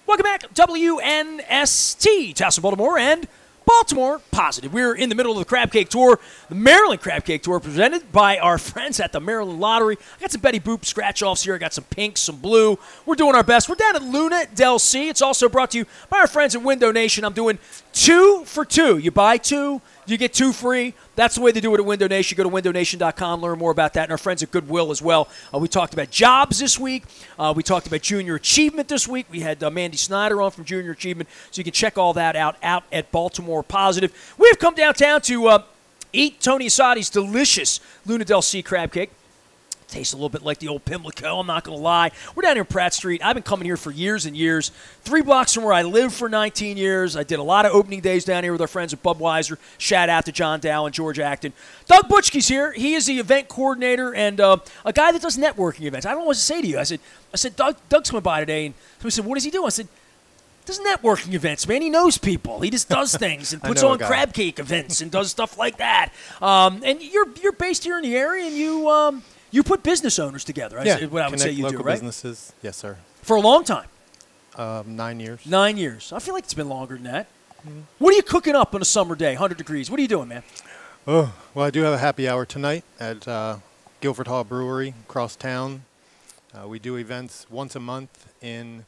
Welcome back, WNST, Tassel, Baltimore, and Baltimore Positive. We're in the middle of the Crab Cake Tour, the Maryland Crab Cake Tour, presented by our friends at the Maryland Lottery. I got some Betty Boop scratch-offs here. I got some pink, some blue. We're doing our best. We're down at Luna Del C. It's also brought to you by our friends at Window Nation. I'm doing 2 for 2. You buy 2, you get 2 free. That's the way they do it at Window Nation. Go to windownation.com, learn more about that. And our friends at Goodwill as well. We talked about jobs this week. We talked about Junior Achievement this week. We had Mandy Snyder on from Junior Achievement. So you can check all that out at Baltimore Positive. We've come downtown to eat Tony Asadi's delicious Luna Del C crab cake. Tastes a little bit like the old Pimlico, I'm not going to lie. We're down here in Pratt Street. I've been coming here for years and years. 3 blocks from where I lived for 19 years. I did a lot of opening days down here with our friends at Budweiser. Shout out to John Dow and George Acton. Doug Butschky's here. He is the event coordinator and a guy that does networking events. I don't know what to say to you. I said, Doug's coming by today. And somebody said, what does he do? I said, does networking events, man. He knows people. He just does things and puts on crab cake events and does stuff like that. And you're based here in the area, and you put business owners together. What I would say you do, right? Businesses, yes, sir. For a long time. 9 years. 9 years. I feel like it's been longer than that. Mm-hmm. What are you cooking up on a summer day, 100 degrees? What are you doing, man? Oh, well, I do have a happy hour tonight at Guilford Hall Brewery across town. We do events once a month in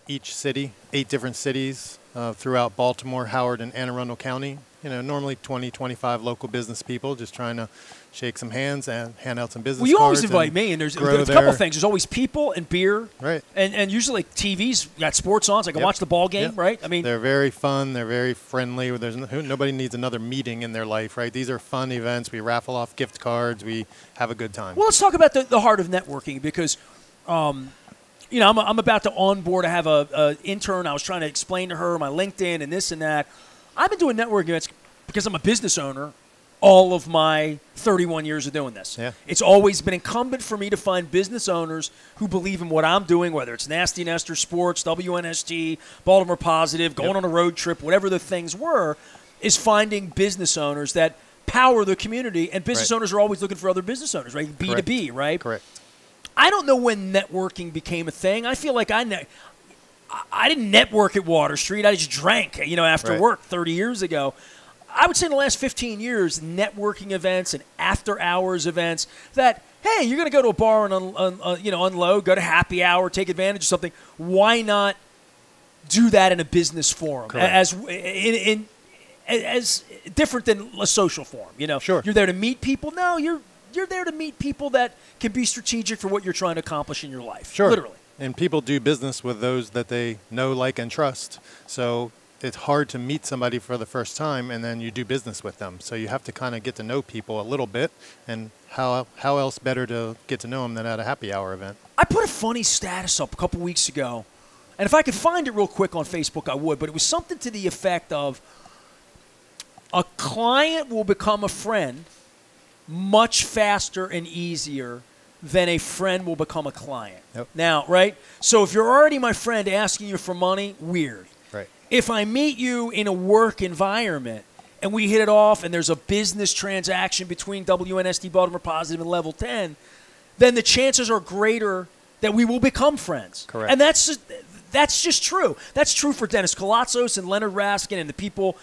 each city, 8 different cities throughout Baltimore, Howard, and Anne Arundel County. You know, normally 20, 25 local business people just trying to shake some hands and hand out some business cards. Well, you always invite me, and there's a couple things. There's always people and beer. Right. And usually like TV's got sports on, so I can watch the ball game, right? I mean, they're very fun. They're very friendly. Nobody needs another meeting in their life, right? These are fun events. We raffle off gift cards. We have a good time. Well, let's talk about the heart of networking because you know, I'm about to onboard. I have a intern. I was trying to explain to her my LinkedIn and this and that. I've been doing networking events because I'm a business owner all of my 31 years of doing this. Yeah. It's always been incumbent for me to find business owners who believe in what I'm doing, whether it's Nasty Nestor Sports, WNST, Baltimore Positive, going on a road trip, whatever the things were, is finding business owners that power the community. And business owners are always looking for other business owners, right? B2B, right? Correct. I don't know when networking became a thing. I feel like I didn't network at Water Street. I just drank, after work 30 years ago. I would say in the last 15 years, networking events and after-hours events that, hey, you're going to go to a bar and unload, go to happy hour, take advantage of something. Why not do that in a business forum as different than a social forum? Sure. You're there to meet people. No, you're there to meet people that can be strategic for what you're trying to accomplish in your life. Sure. Literally. And people do business with those that they know, like, and trust. So it's hard to meet somebody for the first time and then you do business with them. So you have to kind of get to know people a little bit. And how else better to get to know them than at a happy hour event? I put a funny status up a couple weeks ago. And if I could find it real quick on Facebook, I would. But it was something to the effect of a client will become a friend much faster and easier than a friend will become a client. Yep. Now, right? So if you're already my friend asking you for money, weird. Right. If I meet you in a work environment and we hit it off and there's a business transaction between WNST Baltimore Positive and Level 10, then the chances are greater that we will become friends. Correct. And that's just true. That's true for Dennis Colatzos and Leonard Raskin and the people,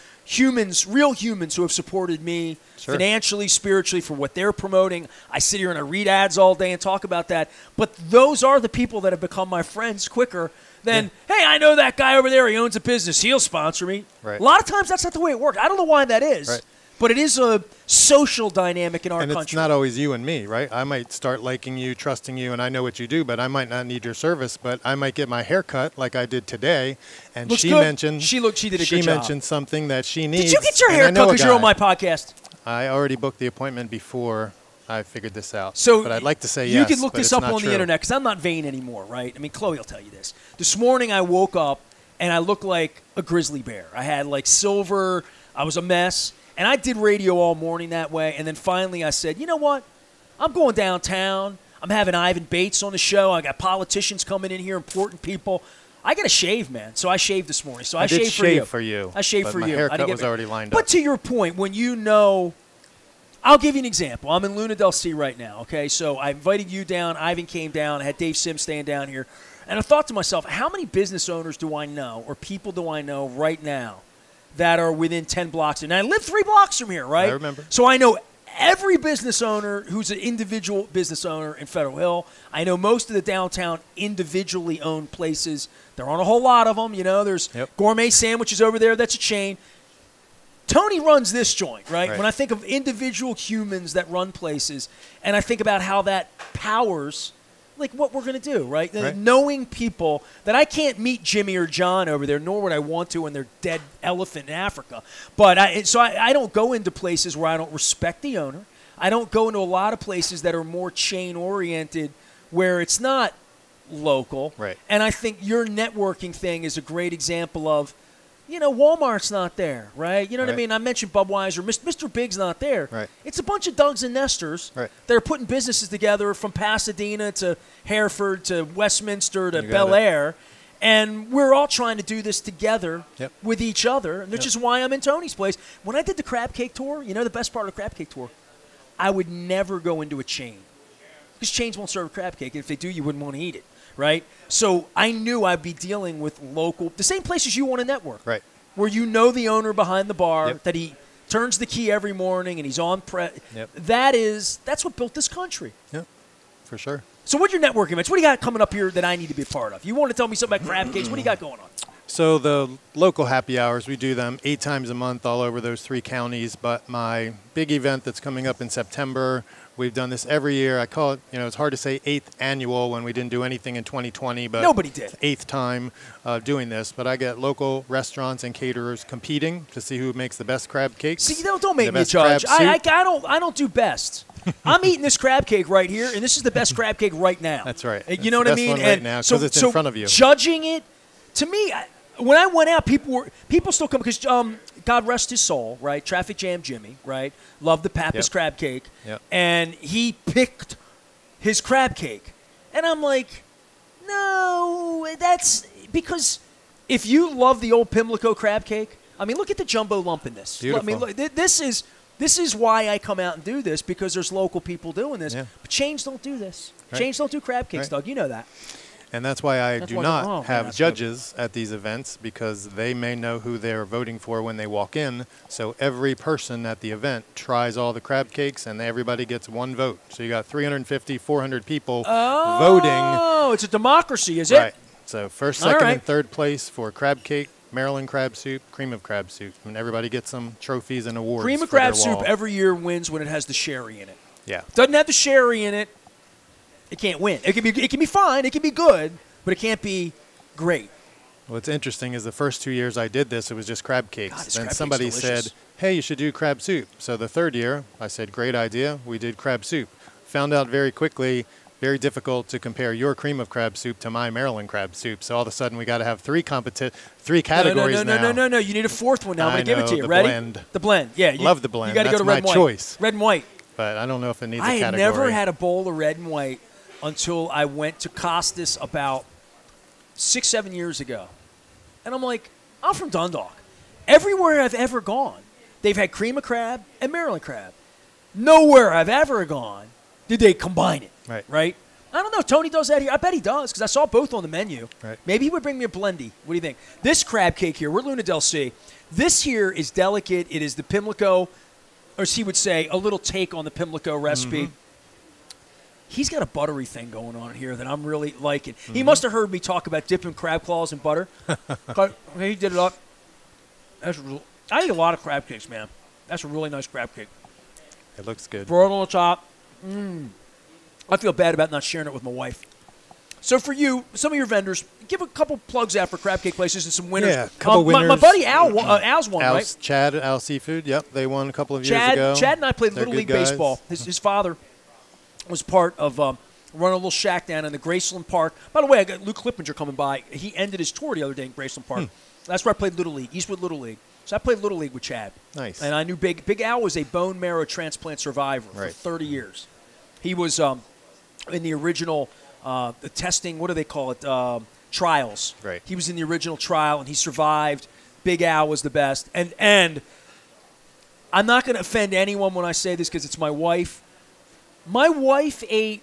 real humans who have supported me financially, spiritually for what they're promoting. I sit here and I read ads all day and talk about that. But those are the people that have become my friends quicker than, hey, I know that guy over there. He owns a business. He'll sponsor me. Right. A lot of times that's not the way it works. I don't know why that is. Right. But it is a social dynamic in our country. And it's not always you and me, right? I might start liking you, trusting you, and I know what you do, but I might not need your service. But I might get my hair cut like I did today, and Looks she good. mentioned she did a good job. She mentioned something that she needs. Did you get your hair cut because you're on my podcast? I already booked the appointment before I figured this out. So but I'd like to say you yes. can look but this it's up not on true. the internet because I'm not vain anymore, right? I mean, Chloe will tell you this. This morning I woke up and I looked like a grizzly bear. I had like silver. I was a mess. And I did radio all morning that way. And then finally I said, you know what? I'm going downtown. I'm having Ivan Bates on the show. I got politicians coming in here, important people. I got to shave, man. So I shaved this morning. So I did shaved shave for you. I shaved for my you. My haircut was already lined up. But to your point, when you know, I'll give you an example. I'm in Luna Del C right now, okay? So I invited you down. Ivan came down. I had Dave Sims staying down here. And I thought to myself, how many business owners do I know or people do I know right now that are within 10 blocks? And I live 3 blocks from here, right? I remember. So I know every business owner who's an individual business owner in Federal Hill. I know most of the downtown individually owned places. There aren't a whole lot of them. You know, there's Gourmet Sandwiches over there. That's a chain. Tony runs this joint, right? When I think of individual humans that run places, and I think about how that powers like what we're going to do, right? Knowing people that I can't meet Jimmy or John over there, nor would I want to when they're dead elephant in Africa. But I don't go into places where I don't respect the owner. I don't go into a lot of places that are more chain-oriented where it's not local. Right. And I think your networking thing is a great example of, you know, Walmart's not there, right? You know what I mean? I mentioned Budweiser. Mr. Big's not there. Right. It's a bunch of Dougs and Nestors that are putting businesses together from Pasadena to Hereford to Westminster to Bel Air. And we're all trying to do this together with each other, which is why I'm in Tony's place. When I did the crab cake tour, you know the best part of the crab cake tour? I would never go into a chain because chains won't serve a crab cake. If they do, you wouldn't want to eat it. Right? So I knew I'd be dealing with local, the same places you want to network. Right. Where you know the owner behind the bar, that he turns the key every morning and he's on that's what built this country. Yep, for sure. So what are your networking events? What do you got coming up here that I need to be a part of? You want to tell me something about crab cakes? What do you got going on? So the local happy hours, we do them 8 times a month all over those 3 counties. But my big event that's coming up in September, we've done this every year. I call it, you know, it's hard to say 8th annual when we didn't do anything in 2020. But nobody did. 8th time doing this. But I get local restaurants and caterers competing to see who makes the best crab cakes. See, don't make me judge. I don't do best. I'm eating this crab cake right here, and this is the best crab cake right now. That's right. You know what I mean? Right now, because it's in front of you. Judging it, to me, when I went out, people still come because God rest his soul, right? Traffic Jam Jimmy, right? Loved the Pappas crab cake, and he picked his crab cake, and I'm like, no, that's because if you love the old Pimlico crab cake, I mean, look at the jumbo lump in this. Beautiful. I mean, look, this is why I come out and do this because there's local people doing this. Yeah. But chains don't do this. Right. Chains don't do crab cakes, Doug. You know that. And that's why I do not have judges at these events because they may know who they're voting for when they walk in. So every person at the event tries all the crab cakes and everybody gets 1 vote. So you got 350, 400 people voting. Oh, it's a democracy, is it? Right. So first, second, and third place for crab cake, Maryland crab soup, cream of crab soup. And everybody gets some trophies and awards. Cream of crab soup every year wins when it has the sherry in it. Yeah. Doesn't have the sherry in it. It can't win. It can be fine. It can be good, but it can't be great. What's interesting is the first 2 years I did this, it was just crab cakes. God, then crab somebody cake's delicious. said, hey, you should do crab soup. So the 3rd year, I said, great idea. We did crab soup. Found out very quickly, very difficult to compare your cream of crab soup to my Maryland crab soup. So all of a sudden, we got to have 3 categories now. No. You need a 4th one now. I'm going to give it to you. The Ready? Blend. The blend. Yeah. Love the blend. You got to go to That's red and my white. choice. Red and white. But I don't know if it needs a category. category. I had never had a bowl of red and white until I went to Costas about 6-7 years ago. And I'm like, I'm from Dundalk. Everywhere I've ever gone, they've had cream of crab and Maryland crab. Nowhere I've ever gone did they combine it. Right? I don't know. Tony does that here. I bet he does because I saw both on the menu. Right. Maybe he would bring me a blendy. What do you think? This crab cake here, we're Luna Del C. This here is delicate. It is the Pimlico, or as he would say, a little take on the Pimlico recipe. He's got a buttery thing going on here that I'm really liking. He must have heard me talk about dipping crab claws in butter. He did it up. I eat a lot of crab cakes, man. That's a really nice crab cake. It looks good. Broiled on the top. I feel bad about not sharing it with my wife. So for you, some of your vendors, give a couple plugs out for crab cake places and some winners. Yeah, a couple winners. My buddy Al's won, right? Chad, Al Seafood, yep. They won a couple of years ago. Chad and I played Little League baseball. His father was part of running a little shack down in the Graceland Park. By the way, I got Luke Clippinger coming by. He ended his tour the other day in Graceland Park. That's where I played Little League, Eastwood Little League. So I played Little League with Chad. Nice. And I knew Big Al was a bone marrow transplant survivor for 30 years. He was in the original the testing, what do they call it, trials. Right. He was in the original trial, and he survived. Big Al was the best. And I'm not going to offend anyone when I say this because it's my wife. My wife ate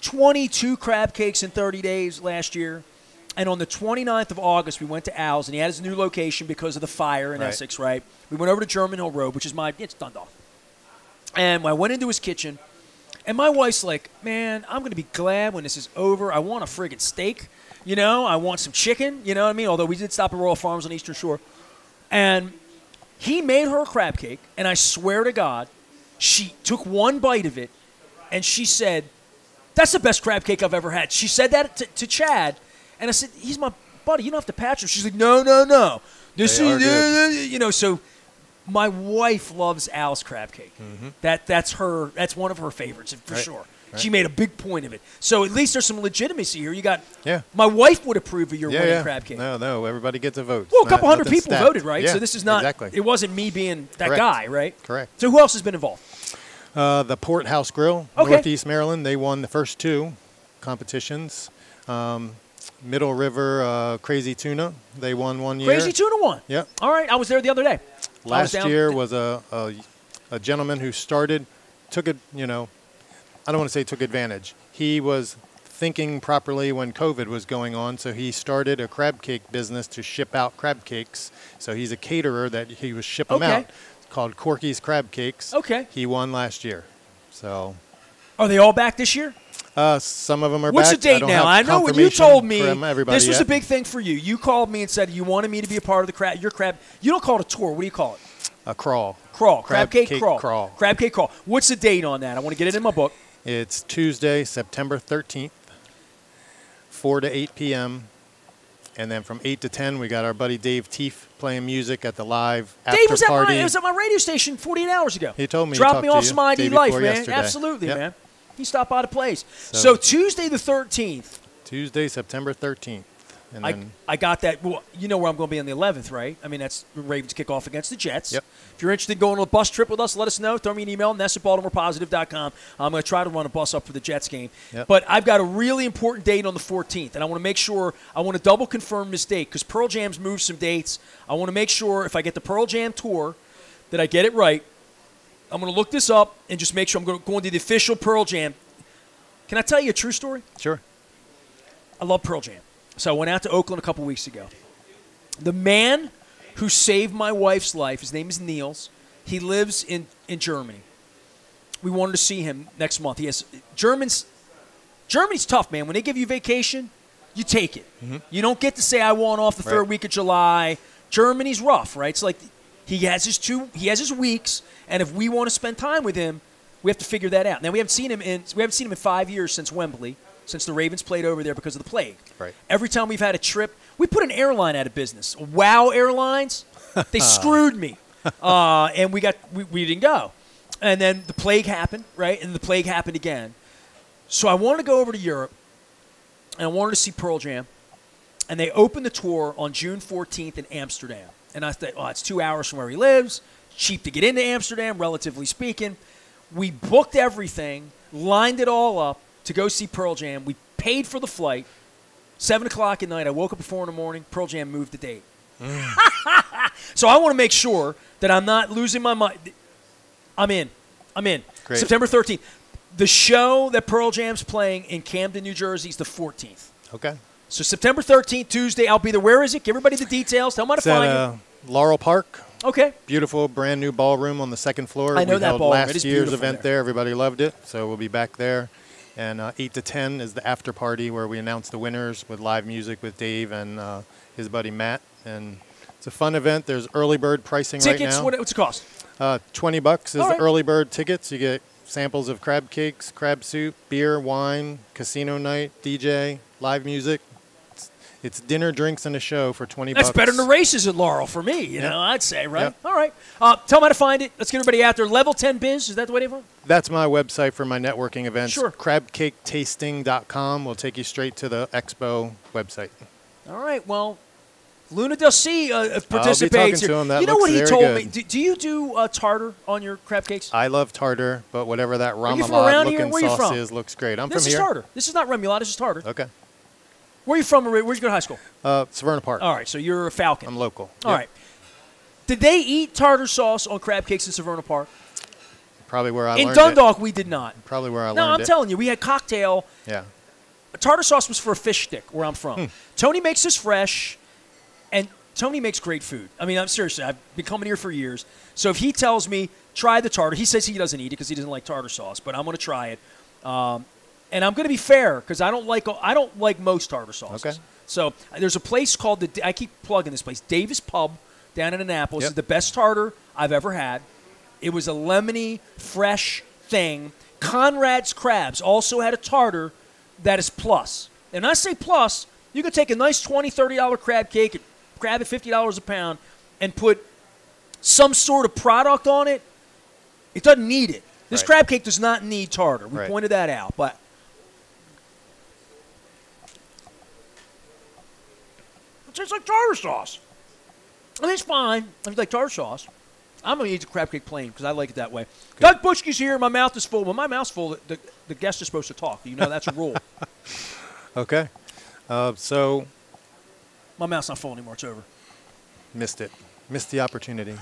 22 crab cakes in 30 days last year. And on the 29th of August, we went to Al's, and he had his new location because of the fire in Essex, right? We went over to German Hill Road, which is it's Dundalk. And I went into his kitchen, and my wife's like, man, I'm going to be glad when this is over. I want a friggin' steak. You know, I want some chicken. You know what I mean? Although we did stop at Royal Farms on Eastern Shore. And he made her a crab cake, and I swear to God, she took one bite of it, and she said, that's the best crab cake I've ever had. She said that to Chad. And I said, he's my buddy. You don't have to patch him. She's like, no. This is, you know, so my wife loves Al's Crab Cake. Mm-hmm. That's one of her favorites, for sure. Right. She made a big point of it. So at least there's some legitimacy here. You got, my wife would approve of your winning crab cake. No, everybody gets a vote. Well, a couple hundred people voted, right? Yeah, so this is not, it wasn't me being that guy, right? Correct. So who else has been involved? The Port House Grill, Northeast Maryland. They won the first 2 competitions. Middle River Crazy Tuna, they won one year. Crazy Tuna won? Yep. All right, I was there the other day. Last year was a gentleman who took it, you know, I don't want to say took advantage. He was thinking properly when COVID was going on, so he started a crab cake business to ship out crab cakes. So he's a caterer that he was shipping them out. It's called Corkis Crab Cakes. Okay. He won last year. So. Are they all back this year? Some of them are What's back. the date now? I know when you told me this was a big thing for you. You called me and said you wanted me to be a part of your crab. You don't call it a tour. What do you call it? A crawl. Crawl. Crab cake crawl. Crab cake crawl. What's the date on that? I want to get it in my book. It's Tuesday, September 13th, 4 to 8 p.m. And then from 8 to 10, we got our buddy Dave Teef playing music at the live after party. Dave was at my radio station 48 hours ago. He told me. Dropped me off some ID Life, man. Yesterday. Absolutely, man. He stopped by the place. So Tuesday the 13th. Tuesday, September 13th. And then I got that. Well, you know where I'm going to be on the 11th, right? I mean, that's Ravens kickoff against the Jets. Yep. If you're interested in going on a bus trip with us, let us know. Throw me an email, ness@baltimorepositive.com. I'm going to try to run a bus up for the Jets game. Yep. But I've got a really important date on the 14th, and I want to make sure, I want to double confirm this date because Pearl Jam's moved some dates. I want to make sure if I get the Pearl Jam tour that I get it right. I'm going to look this up and just make sure I'm going to the official Pearl Jam. Can I tell you a true story? Sure. I love Pearl Jam. So I went out to Oakland a couple weeks ago. The man who saved my wife's life, his name is Niels. He lives in Germany. We wanted to see him next month. Germany's tough, man. When they give you vacation, you take it. Mm-hmm. You don't get to say, I want off the third week of July. Germany's rough, right? It's like he has his weeks, and if we want to spend time with him, we have to figure that out. Now, we haven't seen him in 5 years since Wembley, since the Ravens played over there because of the plague. Right. Every time we've had a trip, we put an airline out of business. Wow Airlines, they screwed me. And we didn't go. And then the plague happened, right? And the plague happened again. So I wanted to go over to Europe, and I wanted to see Pearl Jam. And they opened the tour on June 14th in Amsterdam. And I thought, it's 2 hours from where he lives. Cheap to get into Amsterdam, relatively speaking. We booked everything, lined it all up to go see Pearl Jam. We paid for the flight. 7 o'clock at night. I woke up at 4 in the morning. Pearl Jam moved the date. So I want to make sure that I'm not losing my mind. I'm in. Great. September 13th. The show that Pearl Jam's playing in Camden, New Jersey is the 14th. Okay. So September 13th, Tuesday, I'll be there. Where is it? Give everybody the details. Tell them how to find it. Laurel Park. Okay. Beautiful, brand new ballroom on the second floor. I know that ballroom. Last year's event there. Everybody loved it, so we'll be back there. And 8 to 10 is the after party where we announce the winners with live music with Dave and his buddy Matt. And it's a fun event. There's early bird pricing right now. Tickets, what's it cost? $20 is the early bird tickets. You get samples of crab cakes, crab soup, beer, wine, casino night, DJ, live music. It's dinner, drinks, and a show for $20. That's better than the races at Laurel for me, you know, I'd say, right? Yep. All right. Tell them how to find it. Let's get everybody out there. Level 10 Biz, is that the way to find it? That's my website for my networking events. Sure. Crabcaketasting.com will take you straight to the expo website. All right. Well, Luna Del C participates I'll be talking to him. That you know looks what he very told good. me? Do you do tartar on your crab cakes? I love tartar, but whatever that you from around here? ramalade-looking Where you sauce from? is looks great. I'm This from is here. tartar. This is not remoulade. This is tartar. Okay. Where are you from? Where'd you go to high school? Severna Park. All right. So you're a Falcon. I'm local. All right. Did they eat tartar sauce on crab cakes in Severna Park? Probably where I In learned Dundalk, we did not. Probably where I learned No, I'm telling you, we had cocktail. Yeah. Tartar sauce was for a fish stick where I'm from. Tony makes this fresh, and Tony makes great food. I mean, I'm seriously, I've been coming here for years. So if he tells me, try the tartar, he says he doesn't eat it because he doesn't like tartar sauce, but I'm going to try it. And I'm going to be fair because I don't like most tartar sauces. Okay. So there's a place called I keep plugging this place, Davis Pub down in Annapolis. Yep. It's the best tartar I've ever had. It was a lemony, fresh thing. Conrad's Crabs also had a tartar that is plus. And I say plus, you could take a nice $20, $30 crab cake, grab it $50 a pound, and put some sort of product on it. It doesn't need it. This crab cake does not need tartar. We pointed that out. But it tastes like tartar sauce. I mean, it's fine. I like tartar sauce. I'm going to eat the crab cake plain because I like it that way. Good. Doug Butschky's here. My mouth is full. When my mouth's full, the guest is supposed to talk. You know, that's a rule. Okay. So. My mouth's not full anymore. It's over. Missed it. Missed the opportunity.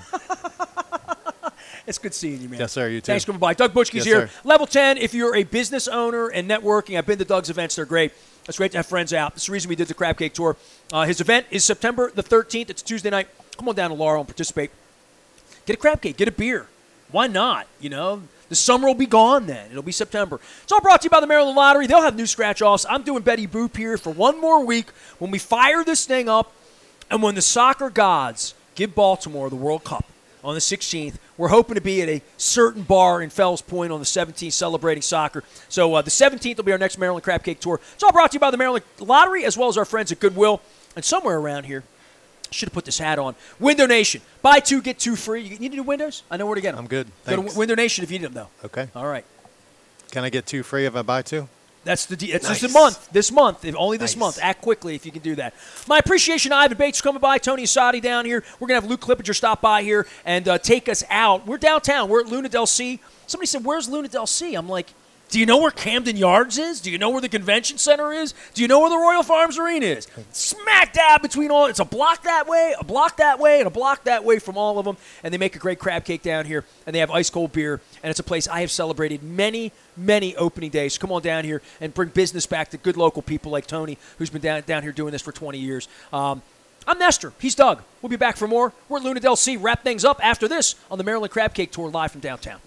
It's good seeing you, man. Yes, sir. You too. Thanks for coming by. Doug Butschky's here. Sir. Level 10, if you're a business owner and networking, I've been to Doug's events. They're great. It's great to have friends out. That's the reason we did the Crab Cake Tour. His event is September the 13th. It's a Tuesday night. Come on down to Laurel and participate. Get a crab cake. Get a beer. Why not? You know, the summer will be gone then. It'll be September. It's all brought to you by the Maryland Lottery. They'll have new scratch-offs. I'm doing Betty Boop here for one more week when we fire this thing up and when the soccer gods give Baltimore the World Cup on the 16th. We're hoping to be at a certain bar in Fells Point on the 17th celebrating soccer. So the 17th will be our next Maryland Crab Cake Tour. It's all brought to you by the Maryland Lottery as well as our friends at Goodwill. And somewhere around here, should have put this hat on. Window Nation. Buy two, get two free. You need to do windows? I know where to get them. I'm good. Go Thanks. to Window Nation if you need them, though. Okay. All right. Can I get two free if I buy two? That's Nice. just a month. This month. Only this Nice. month. Act quickly if you can do that. My appreciation to Ivan Bates coming by. Tony Asadi down here. We're going to have Luke Clippinger stop by here and take us out. We're downtown. We're at Luna Del Sea. Somebody said, where's Luna Del Sea? I'm like, do you know where Camden Yards is? Do you know where the convention center is? Do you know where the Royal Farms Arena is? Smack dab between all. It's a block that way, a block that way, and a block that way from all of them. And they make a great crab cake down here, and they have ice cold beer. And it's a place I have celebrated many, many opening days. So come on down here and bring business back to good local people like Tony, who's been down here doing this for 20 years. I'm Nestor. He's Doug. We'll be back for more. We're at Luna Del Sea. Wrap things up after this on the Maryland Crab Cake Tour live from downtown.